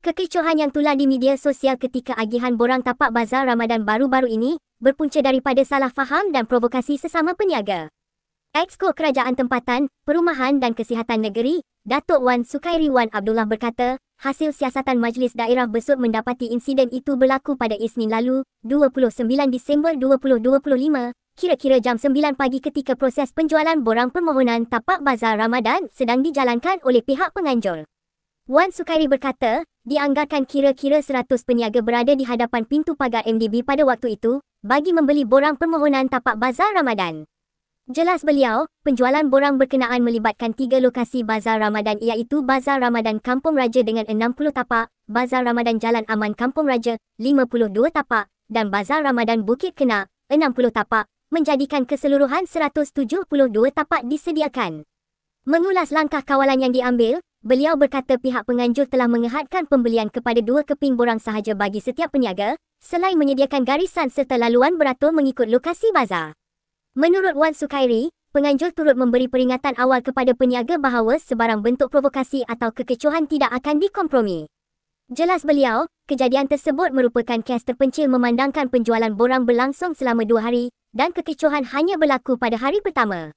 Kekecohan yang tular di media sosial ketika agihan borang tapak bazar Ramadan baru-baru ini berpunca daripada salah faham dan provokasi sesama peniaga. Exco Kerajaan Tempatan, Perumahan dan Kesihatan Negeri, Datuk Wan Sukairi Wan Abdullah berkata, hasil siasatan Majlis Daerah Besut mendapati insiden itu berlaku pada Isnin lalu, 29 Disember 2025, kira-kira jam 9 pagi ketika proses penjualan borang permohonan tapak bazar Ramadan sedang dijalankan oleh pihak penganjur. Wan Sukairi berkata, dianggarkan kira-kira 100 peniaga berada di hadapan pintu pagar MDB pada waktu itu bagi membeli borang permohonan tapak bazar Ramadan. Jelas beliau, penjualan borang berkenaan melibatkan 3 lokasi bazar Ramadan iaitu Bazar Ramadan Kampung Raja dengan 60 tapak, Bazar Ramadan Jalan Aman Kampung Raja 52 tapak dan Bazar Ramadan Bukit Kena 60 tapak, menjadikan keseluruhan 172 tapak disediakan. Mengulas langkah kawalan yang diambil, beliau berkata pihak penganjur telah menghadkan pembelian kepada 2 keping borang sahaja bagi setiap peniaga, selain menyediakan garisan serta laluan beratur mengikut lokasi bazar. Menurut Wan Sukairi, penganjur turut memberi peringatan awal kepada peniaga bahawa sebarang bentuk provokasi atau kekecohan tidak akan dikompromi. Jelas beliau, kejadian tersebut merupakan kes terpencil memandangkan penjualan borang berlangsung selama 2 hari dan kekecohan hanya berlaku pada hari pertama.